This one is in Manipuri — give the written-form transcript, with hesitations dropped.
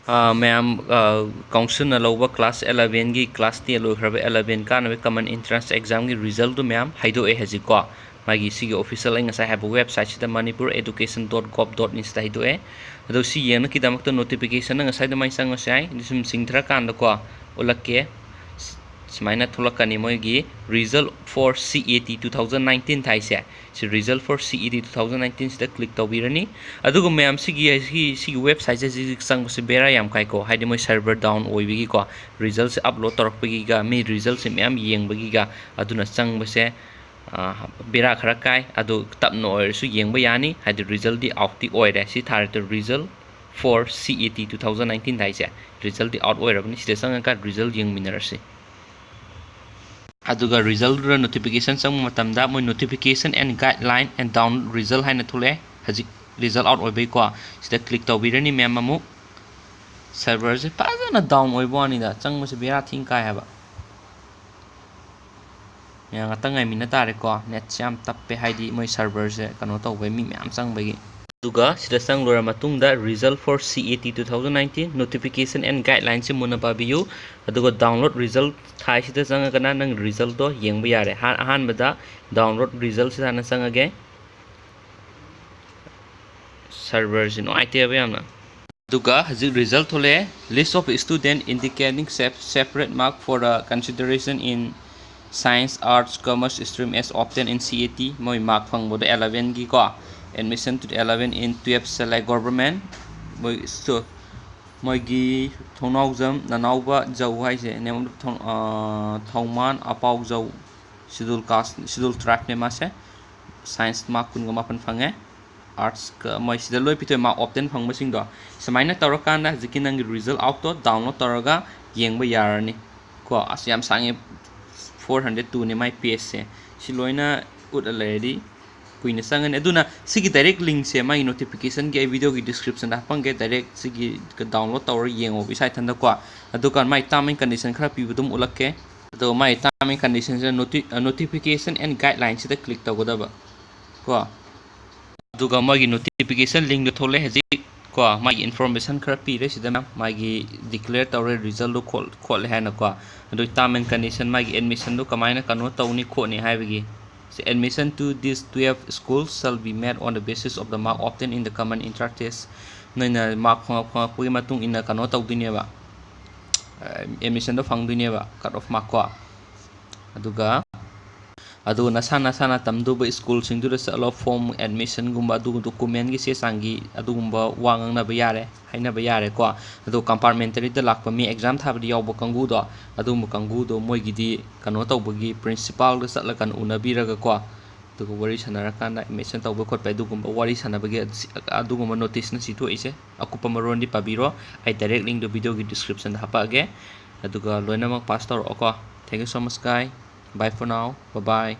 मैम काउंसिल लौब क्लास 11 की क्लास 10 लोखरब 11 कानबे कमन एंट्रेंस एग्जाम की रिजल्ट तो मैम हाइदोए हजिको मागी सिगी ऑफिशियल इंगसा हैब वेबसाइट सिदा manipur.education.gov.in सिदा हाइदोए अदो सी येन की दमक notification ngasa da mai sang sai disum singthra kan da ko ulake Semaina thulakani moigi result for CET 2019 thaise si result for CET 2019 sida click tawbirani adugo mayam sigi website se sang se bera yam kai ko haidi moi server down oibigi ko result se upload torpagi ga mi result se mayam yengbagi ga aduna sang base bera khara kai adu tapno oir su yengba yani haidi result di out di oire si thar the result for CET 2019 thaise result di out oirabni sida sang ka result yeng minarasi aduga result ra notification sang matamda moi notification and guideline and down result haina thule haji result out oibai ko sida click tawbirani mem amu server se pajana down oibo ani da chang mo se bera thing kai haba ya ngata ngai mina tare ko net jam tappe haidi moi server se kano tawbai mi myam chang bagi aduga sida sang lora matungda result for CET 2019 notification and guidelines se muna pabiyu aduga download result thai sida sang kana nang result do yengba yare han bada download result sida na sang age server se no ite ba yamna aduga haji result thole list of student indicating separate mark for the consideration in science arts commerce stream as obtained in CET moi mark phang bodo 11 gi ko admission to the 11 in 12 select government moi so moi gi thonau jam nanauba jau hai se nem thauman apau jau schedule cast schedule track ne ma se science mark kun ga mapan phange arts ka moi sida loi pitoi mark obtain phang masing do samaina tawrakanda jikinang result out to download taraga yengba yarani ko asyam sange 402 ne mai page se si loina ut already kuina sangan aduna sigi direct link se mai notification ge video gi description da pang ge direct sigi ka download tawra yengo bi site thanda ko adukan mai term and condition khara pi budum ulakke ado mai term and condition se notification and guidelines se click tawgodaba ko aduga magi notification link do thole haji ko magi information khara pi re sida magi declare tawre result do khol hana ko adu term and condition magi admission do kamaina kano tawni kho ni haibigi admission to these 12 schools shall be made on the basis of the mark obtained in the common entrance test naina mark phang pui matung ina kano tawdine ba admission do phang dine ba cut off mark ko aduga adu nasana tamduba school singdura salo form admission gumba adu document gi se sangi adu gumba wangang na ba yare haina ba yare ko adu compartmentary da lakpa mi exam thabdi yawbo kangu do adu mu kangu do moi gi di kano tawbagi principal da satla kan unabiraga ko adu wari sanara kana admission tawba khot pa adu gumba wari sanabagi adu gumba notice na situ ise akupa maron di pabiro ai direct link do video gi description da hapa age adu ga loina mak pass tor ko thank you so much guys. Bye for now. Bye bye.